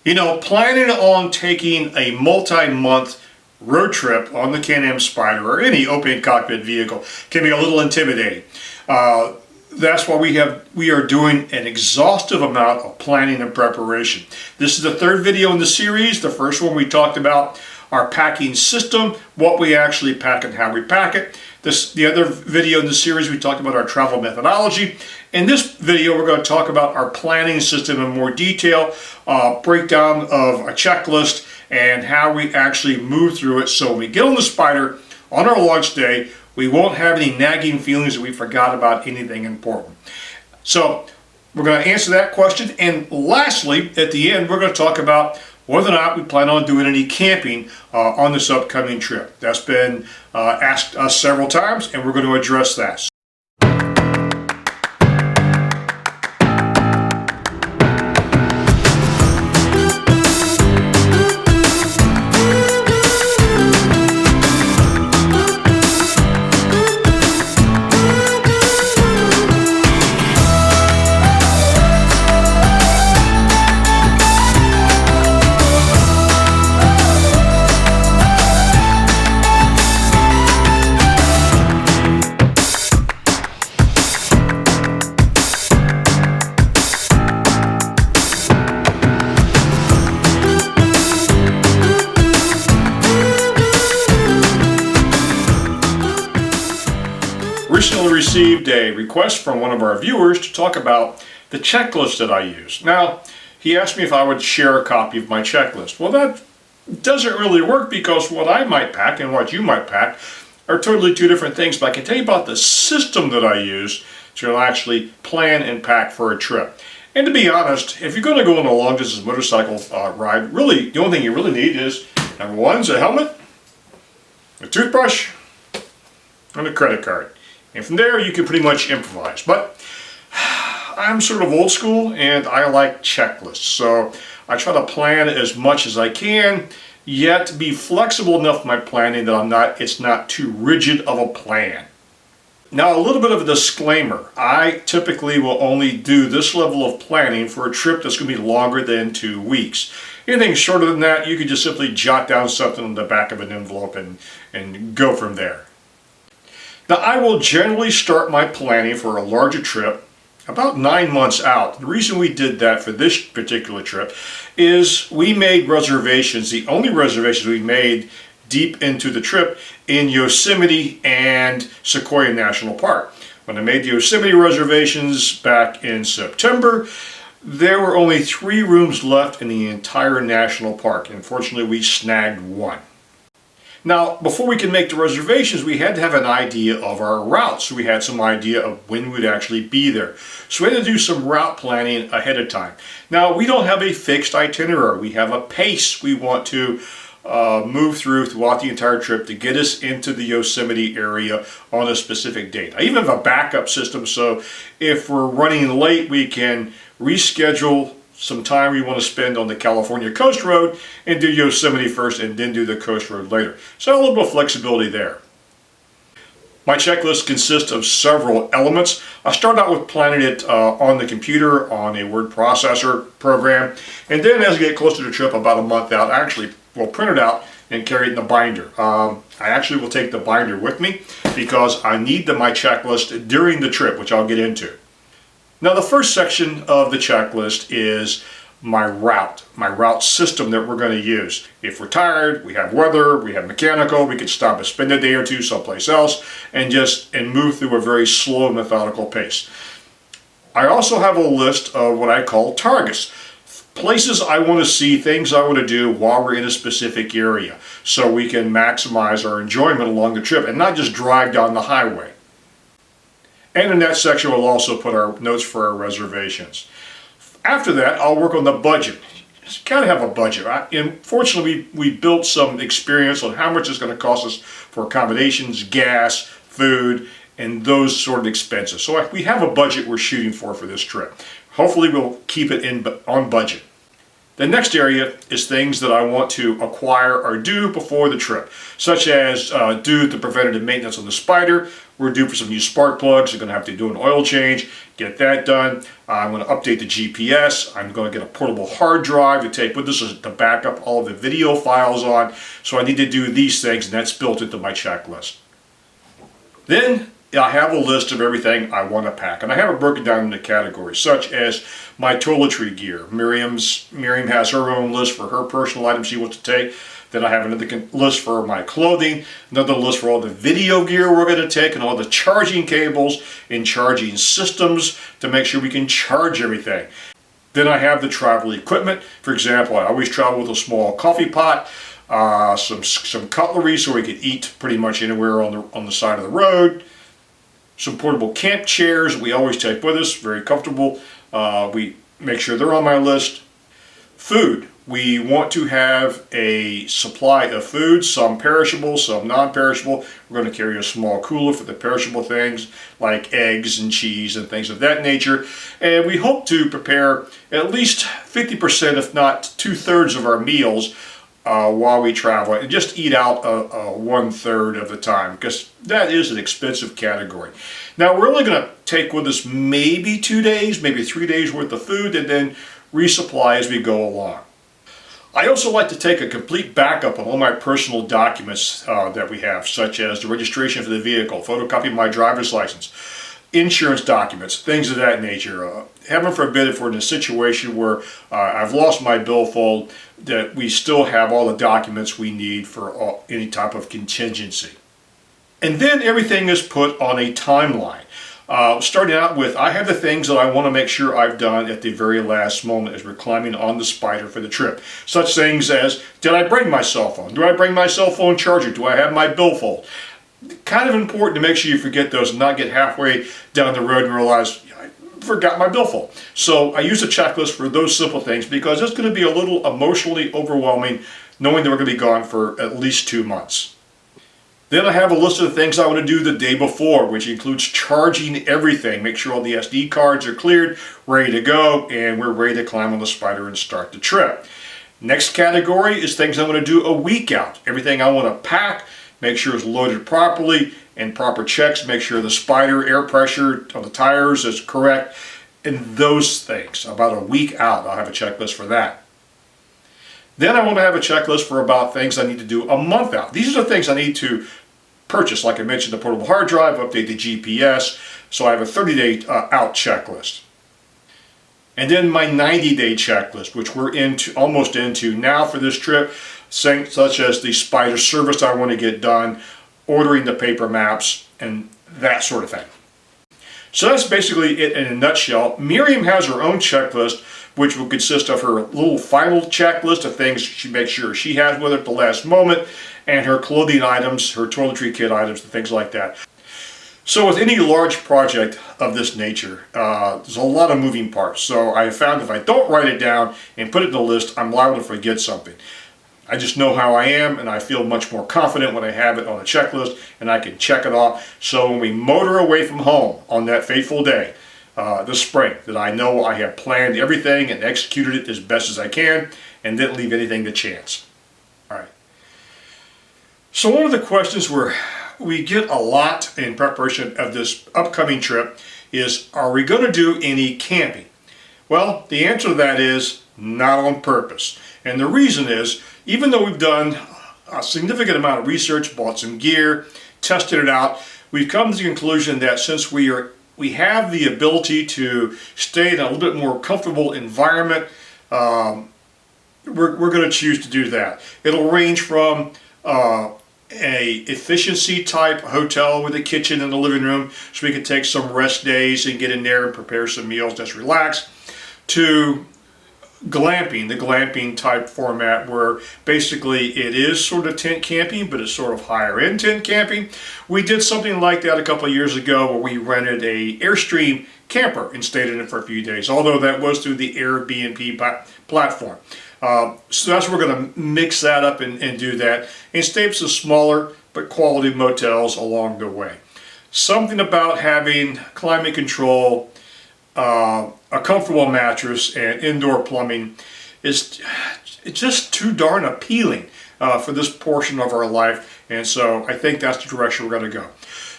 You know, planning on taking a multi-month road trip on the Am Spyder or any open cockpit vehicle can be a little intimidating. That's why we are doing an exhaustive amount of planning and preparation. This is the third video in the series. The first one we talked about our packing system, what we actually pack and how we pack it. The other video in the series we talked about our travel methodology. In this video we're going to talk about our planning system in more detail, breakdown of a checklist and how we actually move through it so when we get on the Spyder on our launch day we won't have any nagging feelings that we forgot about anything important. So we're going to answer that question, and lastly at the end we're going to talk about whether or not we plan on doing any camping on this upcoming trip. That's been asked us several times, and we're going to address that. Recently received a request from one of our viewers to talk about the checklist that I use. Now, he asked me if I would share a copy of my checklist. Well, that doesn't really work because what I might pack and what you might pack are totally two different things, but I can tell you about the system that I use to actually plan and pack for a trip. And to be honest, if you're going to go on a long distance motorcycle ride, really the only thing you really need is, number one, is a helmet, a toothbrush, and a credit card. And from there you can pretty much improvise. But I'm sort of old school and I like checklists. So I try to plan as much as I can, yet be flexible enough in my planning that it's not too rigid of a plan. Now, a little bit of a disclaimer. I typically will only do this level of planning for a trip that's going to be longer than 2 weeks. Anything shorter than that, you can just simply jot down something on the back of an envelope and go from there. Now, I will generally start my planning for a larger trip about 9 months out. The reason we did that for this particular trip is we made reservations, the only reservations we made deep into the trip in Yosemite and Sequoia National Park. When I made the Yosemite reservations back in September, there were only 3 rooms left in the entire national park. Unfortunately, we snagged one. Now, before we could make the reservations, we had to have an idea of our routes. So we had some idea of when we'd actually be there. So we had to do some route planning ahead of time. Now, we don't have a fixed itinerary. We have a pace we want to move throughout the entire trip to get us into the Yosemite area on a specific date. I even have a backup system, so if we're running late, we can reschedule some time we want to spend on the California Coast Road and do Yosemite first and then do the Coast Road later. So a little bit of flexibility there. My checklist consists of several elements. I start out with planning it on the computer on a word processor program, and then as I get closer to the trip, about a month out, I actually will print it out and carry it in the binder. I actually will take the binder with me because I need my checklist during the trip, which I'll get into. Now, the first section of the checklist is my route system that we're going to use. If we're tired, we have weather, we have mechanical, we can stop and spend a day or two someplace else and move through a very slow, methodical pace. I also have a list of what I call targets. Places I want to see, things I want to do while we're in a specific area so we can maximize our enjoyment along the trip and not just drive down the highway. And in that section we'll also put our notes for our reservations. After that, I'll work on the budget. You gotta have a budget. And fortunately, we built some experience on how much it's going to cost us for accommodations, gas, food, and those sort of expenses. So we have a budget we're shooting for this trip. Hopefully we'll keep it on budget. The next area is things that I want to acquire or do before the trip, such as do the preventative maintenance on the Spyder. We're due for some new spark plugs. We're going to have to do an oil change, get that done. I'm going to update the GPS. I'm going to get a portable hard drive to take with us to back up all of the video files on. So I need to do these things, and that's built into my checklist. Then I have a list of everything I want to pack, and I have it broken down into categories, such as my toiletry gear. Miriam has her own list for her personal items she wants to take. Then I have another list for my clothing, another list for all the video gear we're going to take, and all the charging cables and charging systems to make sure we can charge everything. Then I have the travel equipment. For example, I always travel with a small coffee pot, some cutlery so we can eat pretty much anywhere on the side of the road. Some portable camp chairs we always take with us, very comfortable. We make sure they're on my list. Food. We want to have a supply of food, some perishable, some non-perishable. We're going to carry a small cooler for the perishable things like eggs and cheese and things of that nature. And we hope to prepare at least 50%, if not 2/3 of our meals while we travel, and just eat out 1/3 of the time, because that is an expensive category. Now we're only going to take with us maybe 2 days, maybe 3 days worth of food, and then resupply as we go along. I also like to take a complete backup of all my personal documents that we have, such as the registration for the vehicle, photocopy my driver's license, insurance documents, things of that nature. Heaven forbid if we're in a situation where I've lost my billfold, that we still have all the documents we need for any type of contingency. And then everything is put on a timeline. Starting out with, I have the things that I want to make sure I've done at the very last moment as we're climbing on the Spyder for the trip. Such things as, did I bring my cell phone? Do I bring my cell phone charger? Do I have my billfold? Kind of important to make sure you forget those and not get halfway down the road and realize, I forgot my billfold. So I use a checklist for those simple things because it's going to be a little emotionally overwhelming knowing that we're going to be gone for at least 2 months. Then I have a list of the things I want to do the day before, which includes charging everything. Make sure all the SD cards are cleared, ready to go, and we're ready to climb on the Spyder and start the trip. Next category is things I'm going to do a week out. Everything I want to pack, make sure it's loaded properly, and proper checks, make sure the Spyder air pressure on the tires is correct, and those things. About a week out, I'll have a checklist for that. Then I want to have a checklist for about things I need to do a month out. These are the things I need to purchase. Like I mentioned, the portable hard drive, update the GPS, so I have a 30-day out checklist. And then my 90-day checklist, which we're almost into now for this trip, such as the Spyder service I want to get done, ordering the paper maps, and that sort of thing. So that's basically it in a nutshell. Miriam has her own checklist, which will consist of her little final checklist of things she makes sure she has with her at the last moment, and her clothing items, her toiletry kit items, and things like that. So with any large project of this nature, there's a lot of moving parts. So I have found if I don't write it down and put it in the list, I'm liable to forget something. I just know how I am, and I feel much more confident when I have it on a checklist and I can check it off. So when we motor away from home on that fateful day, this spring, that I know I have planned everything and executed it as best as I can and didn't leave anything to chance. All right. So one of the questions we get a lot in preparation of this upcoming trip is, are we going to do any camping? Well, the answer to that is not on purpose. And the reason is, even though we've done a significant amount of research, bought some gear, tested it out, we've come to the conclusion that since we have the ability to stay in a little bit more comfortable environment, we're going to choose to do that. It'll range from a efficiency type hotel with a kitchen in the living room so we can take some rest days and get in there and prepare some meals, just relax, to glamping, the glamping type format where basically it is sort of tent camping, but it's sort of higher end tent camping. We did something like that a couple of years ago where we rented a Airstream camper and stayed in it for a few days, although that was through the Airbnb platform. So that's where we're going to mix that up and do that and stay in some smaller but quality motels along the way. Something about having climate control, a comfortable mattress, and indoor plumbing it's just too darn appealing for this portion of our life, and so I think that's the direction we're going to go.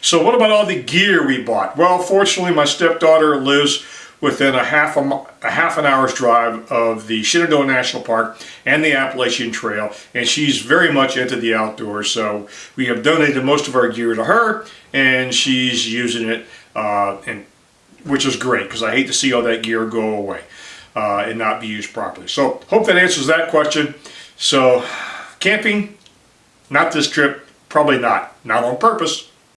So what about all the gear we bought? Well, fortunately, my stepdaughter lives within a half an hour's drive of the Shenandoah National Park and the Appalachian Trail, and she's very much into the outdoors, so we have donated most of our gear to her, and she's using it, which is great, because I hate to see all that gear go away and not be used properly. So hope that answers that question. So camping, not this trip, probably not on purpose.